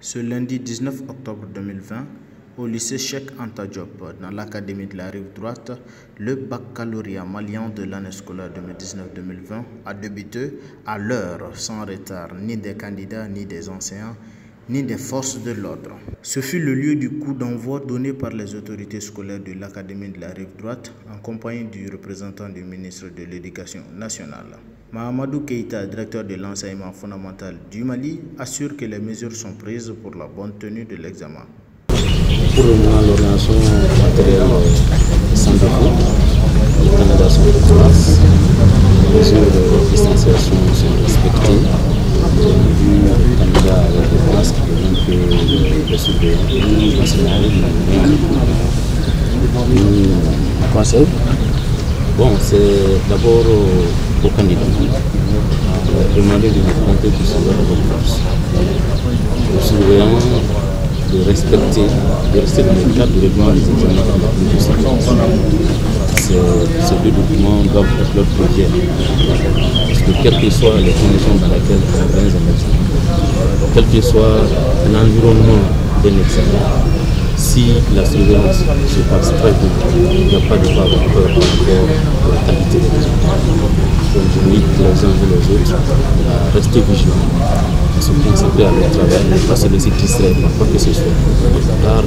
Ce lundi 19 octobre 2020, au lycée Cheikh Anta Diop, dans l'académie de la rive droite, le baccalauréat malien de l'année scolaire 2019-2020 a débuté à l'heure, sans retard, ni des candidats, ni des enseignants, ni des forces de l'ordre. Ce fut le lieu du coup d'envoi donné par les autorités scolaires de l'académie de la rive droite en compagnie du représentant du ministre de l'Éducation nationale. Mahamadou Keïta, directeur de l'enseignement fondamental du Mali, assure que les mesures sont prises pour la bonne tenue de l'examen. Pour le moment, l'orientation matérielle sans défaut, les candidats sont en place, les mesures de distanciation sont respectées. Du candidat avec le masque et donc le surveillant, le conseil. Bon, c'est d'abord aux candidats. On va demander de nous compter tout ça d'abord plus. Le surveillant de respecter, de rester dans le cadre du règlement des examens ces deux documents doivent être leur frontière. Parce que quelles que soient les conditions dans lesquelles on organise un examen, quel que soit l'environnement d'un examen, si la surveillance se passe très bien, il n'y a pas de quoi avoir peur par rapport à la qualité des résultats. Donc j'invite les uns et les autres à rester vigilants, à se concentrer à leur travail, ne pas se laisser distraire par quoi que ce soit. Car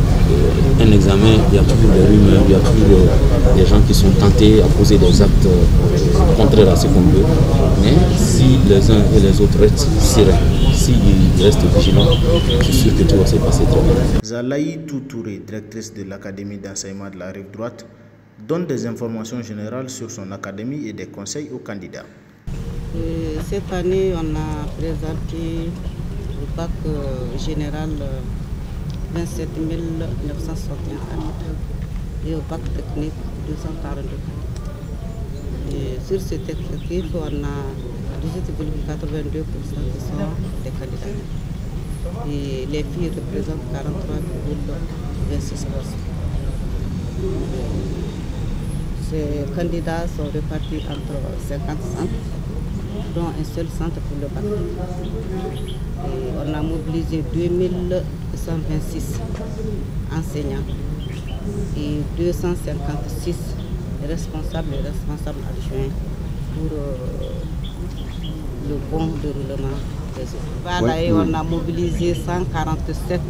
un examen, il y a toujours des rumeurs, il y a toujours des gens qui sont tentés à poser des actes contraires à ce qu'on veut. Mais si les uns et les autres restent sereins, s'ils restent vigilants, je suis sûr que tout va se passer très bien. Zalaï Toutouré, directrice de l'Académie d'enseignement de la rive droite, donne des informations générales sur son académie et des conseils aux candidats. Cette année, on a présenté le bac général 27 961 et au bac technique 242. Et sur ce effectif, on a 18,82% qui sont des candidats. Et les filles représentent 43,26%. Ces candidats sont répartis entre 50 centres, dont un seul centre pour le bac. Et on a mobilisé 2126 enseignants et 256 responsables et responsables adjoints pour le bon déroulement des études. Voilà, et on a mobilisé 147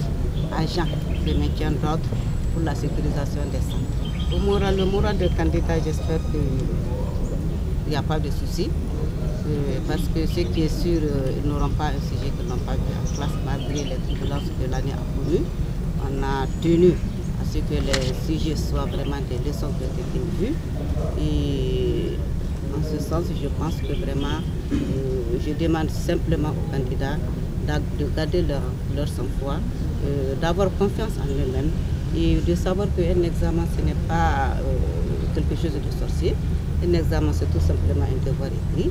agents de maintien d'ordre pour la sécurisation des centres. Le moral des candidats, j'espère qu'il n'y a pas de souci. Parce que ce qui est sûr, ils n'auront pas un sujet qu'ils n'ont pas vu en classe malgré les turbulences que l'année a connues. On a tenu à ce que les sujets soient vraiment des leçons qui ont été vues. Et en ce sens, je pense que vraiment, je demande simplement aux candidats de garder leur sang-froid, d'avoir confiance en eux-mêmes et de savoir qu'un examen, ce n'est pas quelque chose de sorcier. Un examen, c'est tout simplement un devoir écrit.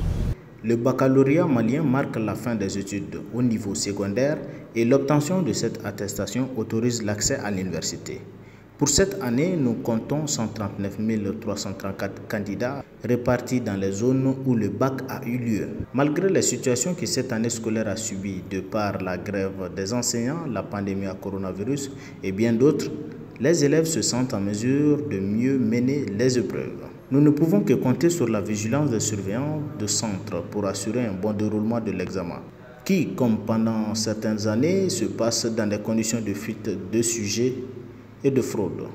Le baccalauréat malien marque la fin des études au niveau secondaire et l'obtention de cette attestation autorise l'accès à l'université. Pour cette année, nous comptons 139 334 candidats répartis dans les zones où le bac a eu lieu. Malgré les situations que cette année scolaire a subies de par la grève des enseignants, la pandémie à coronavirus et bien d'autres, les élèves se sentent en mesure de mieux mener les épreuves. Nous ne pouvons que compter sur la vigilance des surveillants de centre pour assurer un bon déroulement de l'examen, qui, comme pendant certaines années, se passe dans des conditions de fuite de sujets et de fraude.